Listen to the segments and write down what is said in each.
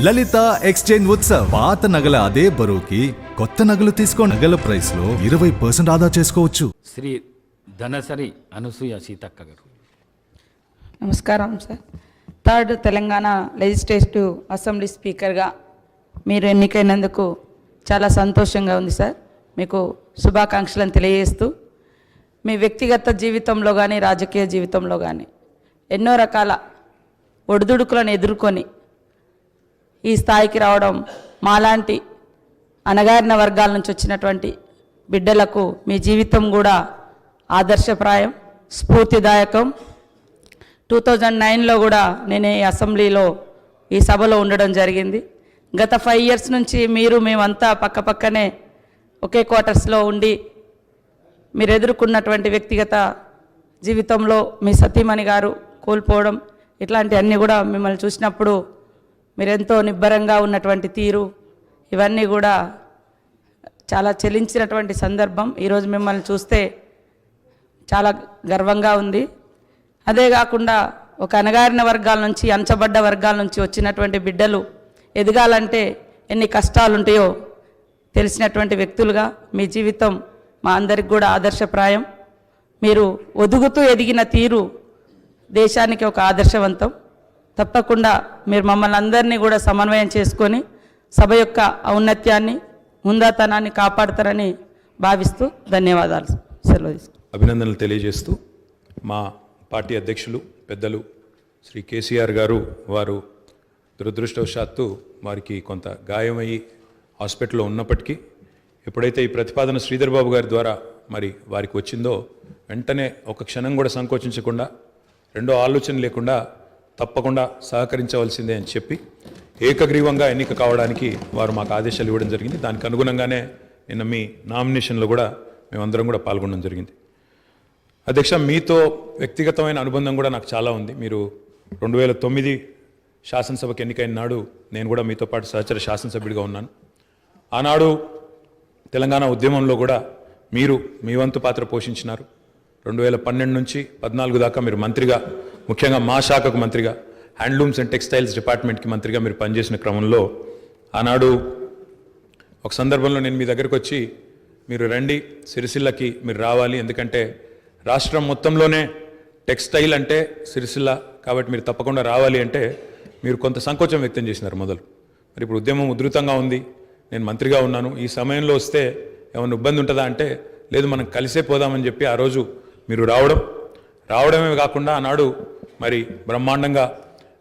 లలిత exchange Utsav. పాత నగల అదే బరువుకి కొత్త నగలు తీసుకో. నగల ప్రైస్ లో 20% ఆదా చేసుకోవచ్చు. శ్రీ ధనసరి అనసూయ సీతక్క గారు. నమస్కారం sir. Third Telangana legislative assembly స్పీకర్గా మీరు ఎన్నికైనందుకు చాలా సంతోషంగా ఉంది సార్. మీకు శుభాకాంక్షలను తెలియజేస్తూ మీ వ్యక్తిగత జీవితంలో కానీ రాజకీయ జీవితంలో కానీ ఎన్నో రకాల ఒడిదుడుకులను ఎదుర్కొని ఈ స్థాయికి రావడం మాలాంటి అణగారిన వర్గాల నుంచి వచ్చినటువంటి బిడ్డలకు మీ జీవితం కూడా ఆదర్శప్రాయం, స్ఫూర్తిదాయకం. 2009లో కూడా నేను ఈ అసెంబ్లీలో ఈ సభలో ఉండడం జరిగింది. గత 5 years నుంచి మేమంతా పక్కపక్కనే ఒకే క్వార్టర్స్లో ఉండి మీరు ఎదుర్కొన్నటువంటి వ్యక్తిగత జీవితంలో మీ సతీమణి గారు కోల్పోవడం ఇట్లాంటివన్నీ కూడా మిమ్మల్ని చూసినప్పుడు మీరెంతో నిబ్బరంగా ఉన్నటువంటి తీరు ఇవన్నీ కూడా చాలా చెలించినటువంటి సందర్భం. ఈరోజు మిమ్మల్ని చూస్తే చాలా గర్వంగా ఉంది. అదే కాకుండా ఒక అణగారిన వర్గాల నుంచి, అంచబడ్డ వర్గాల నుంచి వచ్చినటువంటి బిడ్డలు ఎదగాలంటే ఎన్ని కష్టాలు ఉంటాయో తెలిసినటువంటి వ్యక్తులుగా మీ జీవితం మా అందరికి కూడా ఆదర్శప్రాయం. మీరు ఒదుగుతూ ఎదిగిన తీరు దేశానికి ఒక ఆదర్శవంతం. తప్పకుండా మీరు మమ్మల్ని అందరినీ కూడా సమన్వయం చేసుకొని సభ యొక్క ఔన్నత్యాన్ని, ముందాతనాన్ని కాపాడుతారని భావిస్తూ ధన్యవాదాలు. సెలవు తీసుకుంటాను. అభినందనలు తెలియజేస్తూ మా పార్టీ అధ్యక్షులు పెద్దలు శ్రీ కేసీఆర్ గారు వారు దురదృష్టవశాత్తు వారికి కొంత గాయమయ్యి హాస్పిటల్లో ఉన్నప్పటికీ ఎప్పుడైతే ఈ ప్రతిపాదన శ్రీధర్ బాబు గారి ద్వారా మరి వారికి వచ్చిందో వెంటనే ఒక క్షణం కూడా సంకోచించకుండా, రెండో ఆలోచన లేకుండా తప్పకుండా సహకరించవలసిందే అని చెప్పి ఏకగ్రీవంగా ఎన్నిక కావడానికి వారు మాకు ఆదేశాలు ఇవ్వడం జరిగింది. దానికి అనుగుణంగానే నిన్న మీ నామినేషన్లో కూడా మేమందరం కూడా పాల్గొనడం జరిగింది. అధ్యక్ష, మీతో వ్యక్తిగతమైన అనుబంధం కూడా నాకు చాలా ఉంది. మీరు 2009 శాసనసభకు ఎన్నికైన నాడు నేను కూడా మీతో పాటు సహచర శాసనసభ్యుడిగా ఉన్నాను. ఆనాడు తెలంగాణ ఉద్యమంలో కూడా మీరు మీ వంతు పాత్ర పోషించినారు. 2012 నుంచి 14 దాకా మీరు మంత్రిగా, ముఖ్యంగా మా శాఖకు మంత్రిగా, హ్యాండ్లూమ్స్ అండ్ టెక్స్టైల్స్ డిపార్ట్మెంట్కి మంత్రిగా మీరు పనిచేసిన క్రమంలో ఆనాడు ఒక సందర్భంలో నేను మీ దగ్గరకు వచ్చి మీరు రండి, సిరిసిల్లకి మీరు రావాలి, ఎందుకంటే రాష్ట్రం మొత్తంలోనే టెక్స్టైల్ అంటే సిరిసిల్ల కాబట్టి మీరు తప్పకుండా రావాలి అంటే మీరు కొంత సంకోచం వ్యక్తం చేసినారు మొదలు. మరి ఇప్పుడు ఉద్యమం ఉధృతంగా ఉంది, నేను మంత్రిగా ఉన్నాను, ఈ సమయంలో వస్తే ఏమైనా ఇబ్బంది ఉంటుందా అంటే లేదు, మనం కలిసే పోదామని చెప్పి ఆ రోజు మీరు రావడమే కాకుండా ఆనాడు మరి బ్రహ్మాండంగా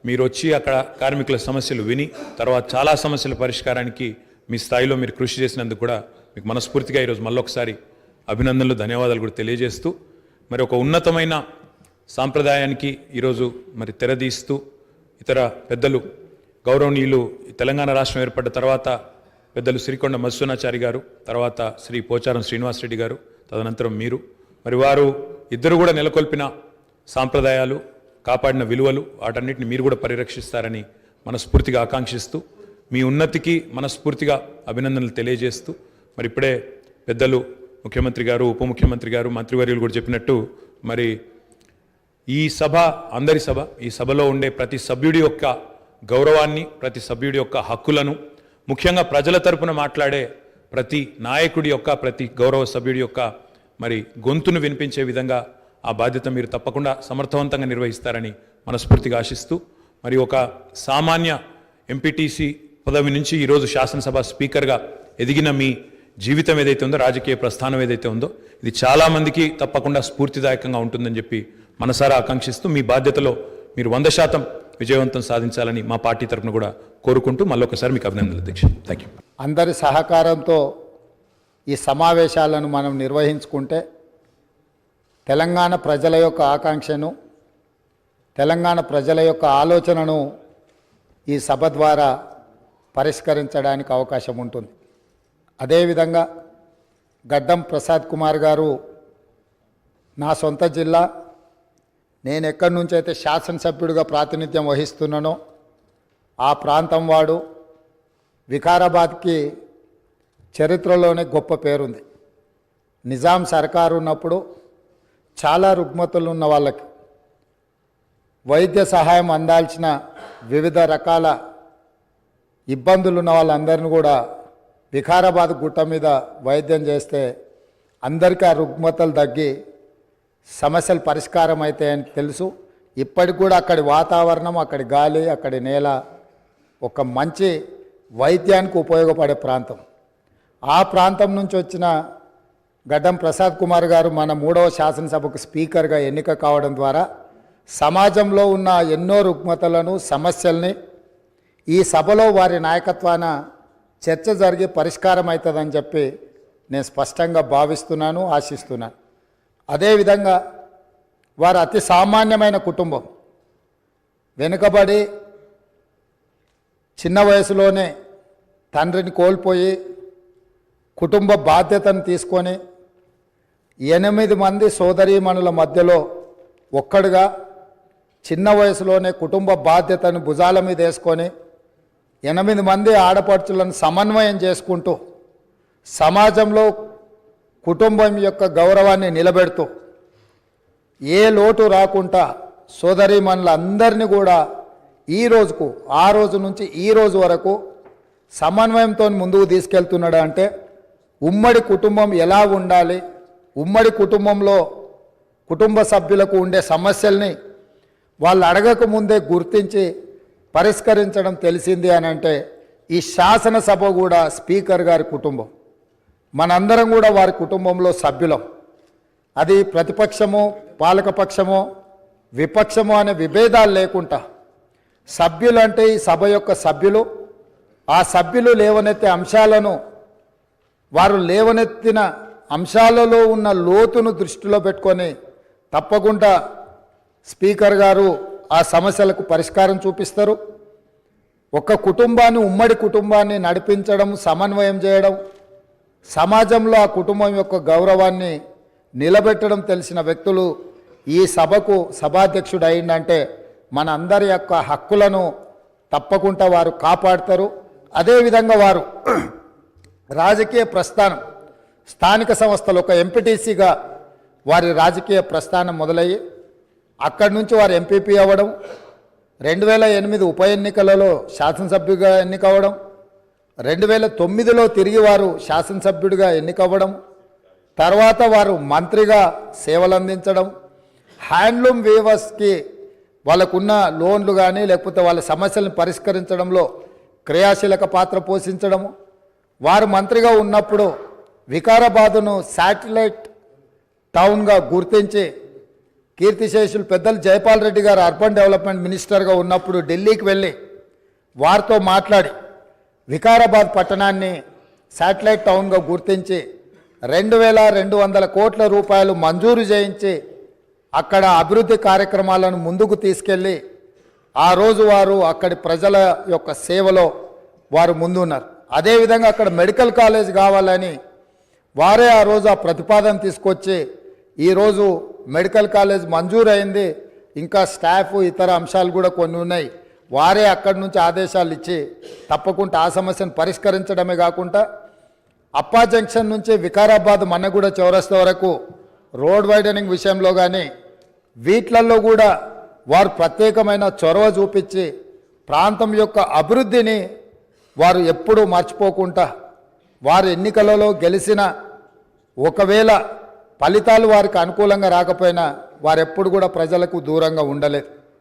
మీరు వచ్చి అక్కడ కార్మికుల సమస్యలు విని తర్వాత చాలా సమస్యల పరిష్కారానికి మీ స్థాయిలో మీరు కృషి చేసినందుకు కూడా మీకు మనస్ఫూర్తిగా ఈరోజు మళ్ళొకసారి అభినందనలు, ధన్యవాదాలు కూడా తెలియజేస్తూ మరి ఒక ఉన్నతమైన సాంప్రదాయానికి ఈరోజు మరి తెరదీస్తూ ఇతర పెద్దలు గౌరవనీయులు తెలంగాణ రాష్ట్రం ఏర్పడ్డ తర్వాత పెద్దలు సిరికొండ మధుసూనాచారి గారు, తర్వాత శ్రీ పోచారం శ్రీనివాసరెడ్డి గారు, తదనంతరం మీరు, మరి వారు ఇద్దరు కూడా నెలకొల్పిన సాంప్రదాయాలు, కాపాడిన విలువలు, వాటన్నిటిని మీరు కూడా పరిరక్షిస్తారని మనస్ఫూర్తిగా ఆకాంక్షిస్తూ మీ ఉన్నతికి మనస్ఫూర్తిగా అభినందనలు తెలియజేస్తూ మరి ఇప్పుడే పెద్దలు ముఖ్యమంత్రి గారు, ఉప ముఖ్యమంత్రి గారు, మంత్రివర్యులు కూడా చెప్పినట్టు మరి ఈ సభ అందరి సభ, ఈ సభలో ఉండే ప్రతి సభ్యుడి యొక్క గౌరవాన్ని, ప్రతి సభ్యుడి యొక్క హక్కులను, ముఖ్యంగా ప్రజల తరపున మాట్లాడే ప్రతి నాయకుడి యొక్క, ప్రతి గౌరవ సభ్యుడి యొక్క మరి గొంతును వినిపించే విధంగా ఆ బాధ్యత మీరు తప్పకుండా సమర్థవంతంగా నిర్వహిస్తారని మనస్ఫూర్తిగా ఆశిస్తూ మరి ఒక సామాన్య ఎంపీటీసీ పదవి నుంచి ఈరోజు శాసనసభ స్పీకర్గా ఎదిగిన మీ జీవితం ఏదైతే ఉందో, రాజకీయ ప్రస్థానం ఏదైతే ఉందో, ఇది చాలామందికి తప్పకుండా స్ఫూర్తిదాయకంగా ఉంటుందని చెప్పి మనసారా ఆకాంక్షిస్తూ మీ బాధ్యతలో మీరు 100% విజయవంతం సాధించాలని మా పార్టీ తరఫున కూడా కోరుకుంటూ మళ్ళొకసారి మీకు అభినందనలు అధ్యక్ష. Thank you. అందరి సహకారంతో ఈ సమావేశాలను మనం నిర్వహించుకుంటే తెలంగాణ ప్రజల యొక్క ఆకాంక్షను, తెలంగాణ ప్రజల యొక్క ఆలోచనను ఈ సభ ద్వారా పరిష్కరించడానికి అవకాశం ఉంటుంది. అదేవిధంగా గడ్డం ప్రసాద్ కుమార్ గారు నా సొంత జిల్లా, నేను ఎక్కడి నుంచి అయితే శాసనసభ్యుడిగా ప్రాతినిధ్యం వహిస్తున్నానో ఆ ప్రాంతం వాడు. వికారాబాద్కి చరిత్రలోనే గొప్ప పేరుంది. నిజాం సర్కారు ఉన్నప్పుడు చాలా రుగ్మతులు ఉన్న వాళ్ళకి వైద్య సహాయం అందాల్సిన వివిధ రకాల ఇబ్బందులు ఉన్న వాళ్ళందరినీ కూడా వికారాబాద్ గుట్ట మీద వైద్యం చేస్తే అందరికీ ఆ రుగ్మతలు తగ్గి సమస్యలు పరిష్కారం అవుతాయని తెలుసు. ఇప్పటికి కూడా అక్కడి వాతావరణం, అక్కడి గాలి, అక్కడి నేల ఒక మంచి వైద్యానికి ఉపయోగపడే ప్రాంతం. ఆ ప్రాంతం నుంచి వచ్చిన గడ్డం ప్రసాద్ కుమార్ గారు మన 3వ శాసనసభకు స్పీకర్గా ఎన్నిక కావడం ద్వారా సమాజంలో ఉన్న ఎన్నో రుగ్మతలను, సమస్యల్ని ఈ సభలో వారి నాయకత్వాన చర్చ జరిగి పరిష్కారం అవుతుందని చెప్పి నేను స్పష్టంగా భావిస్తున్నాను, ఆశిస్తున్నాను. అదేవిధంగా వారు అతి సామాన్యమైన కుటుంబం. వెనుకబడి చిన్న వయసులోనే తండ్రిని కోల్పోయి కుటుంబ బాధ్యతను తీసుకొని 8 మంది సోదరీమణుల మధ్యలో ఒక్కడుగా చిన్న వయసులోనే కుటుంబ బాధ్యతను భుజాల మీద వేసుకొని 8 మంది ఆడపడుచులను సమన్వయం చేసుకుంటూ సమాజంలో కుటుంబం యొక్క గౌరవాన్ని నిలబెడుతూ ఏ లోటు రాకుండా సోదరీమణులందరినీ కూడా ఈ రోజుకు, ఆ రోజు నుంచి ఈ రోజు వరకు సమన్వయంతో ముందుకు తీసుకెళ్తున్నాడు. అంటే ఉమ్మడి కుటుంబం ఎలా ఉండాలి, ఉమ్మడి కుటుంబంలో కుటుంబ సభ్యులకు ఉండే సమస్యల్ని వాళ్ళు అడగక ముందే గుర్తించి పరిష్కరించడం తెలిసింది అని అంటే ఈ శాసనసభ కూడా స్పీకర్ గారి కుటుంబం. మనందరం కూడా వారి కుటుంబంలో సభ్యులం. అది ప్రతిపక్షము, పాలకపక్షము, విపక్షము అనే విభేదాలు లేకుండా సభ్యులు అంటే ఈ సభ యొక్క సభ్యులు. ఆ సభ్యులు లేవనెత్తే అంశాలను, వారు లేవనెత్తిన అంశాలలో ఉన్న లోతును దృష్టిలో పెట్టుకొని తప్పకుండా స్పీకర్ గారు ఆ సమస్యలకు పరిష్కారం చూపిస్తారు. ఒక కుటుంబాన్ని, ఉమ్మడి కుటుంబాన్ని నడిపించడం, సమన్వయం చేయడం, సమాజంలో ఆ కుటుంబం యొక్క గౌరవాన్ని నిలబెట్టడం తెలిసిన వ్యక్తులు ఈ సభకు సభాధ్యక్షుడు అయిందంటే మన అందరి యొక్క హక్కులను తప్పకుండా వారు కాపాడతారు. అదేవిధంగా వారు రాజకీయ ప్రస్థానం, స్థానిక సంస్థలు ఒక ఎంపీటీసీగా వారి రాజకీయ ప్రస్థానం మొదలయ్యి అక్కడి నుంచి వారు ఎంపీపీ అవ్వడం, 2008 ఉప ఎన్నికలలో శాసనసభ్యుడిగా ఎన్నికవ్వడం, 2009లో తిరిగి వారు శాసనసభ్యుడిగా ఎన్నికవ్వడం, తర్వాత వారు మంత్రిగా సేవలు అందించడం, హ్యాండ్లూమ్ వీవర్స్కి వాళ్ళకున్న లోన్లు కానీ లేకపోతే వాళ్ళ సమస్యలను పరిష్కరించడంలో క్రియాశీలక పాత్ర పోషించడము, వారు మంత్రిగా ఉన్నప్పుడు వికారాబాదును శాటిలైట్ టౌన్గా గుర్తించి కీర్తిశేషులు పెద్దలు జైపాల్ రెడ్డి గారు అర్బన్ డెవలప్మెంట్ మినిస్టర్గా ఉన్నప్పుడు ఢిల్లీకి వెళ్ళి వారితో మాట్లాడి వికారాబాద్ పట్టణాన్ని శాటిలైట్ టౌన్గా గుర్తించి 2200 కోట్ల రూపాయలు మంజూరు చేయించి అక్కడ అభివృద్ధి కార్యక్రమాలను ముందుకు తీసుకెళ్ళి ఆ రోజు వారు అక్కడి ప్రజల యొక్క సేవలో వారు ముందున్నారు. అదేవిధంగా అక్కడ మెడికల్ కాలేజ్ కావాలని వారే ఆ రోజు ఆ ప్రతిపాదన తీసుకొచ్చి ఈరోజు మెడికల్ కాలేజ్ మంజూరు అయింది. ఇంకా స్టాఫ్, ఇతర అంశాలు కూడా కొన్ని ఉన్నాయి. వారే అక్కడి నుంచి ఆదేశాలు ఇచ్చి తప్పకుండా ఆ సమస్యను పరిష్కరించడమే కాకుండా అప్పా జంక్షన్ నుంచి వికారాబాద్ మన్నగూడ చౌరస్తా వరకు రోడ్ వైడనింగ్ విషయంలో కానీ వీట్లల్లో కూడా వారు ప్రత్యేకమైన చొరవ చూపించి ప్రాంతం యొక్క అభివృద్ధిని వారు ఎప్పుడూ మర్చిపోకుండా, వారు ఎన్నికలలో గెలిచిన ఒకవేళ ఫలితాలు వారికి అనుకూలంగా రాకపోయినా వారెప్పుడు కూడా ప్రజలకు దూరంగా ఉండలేదు.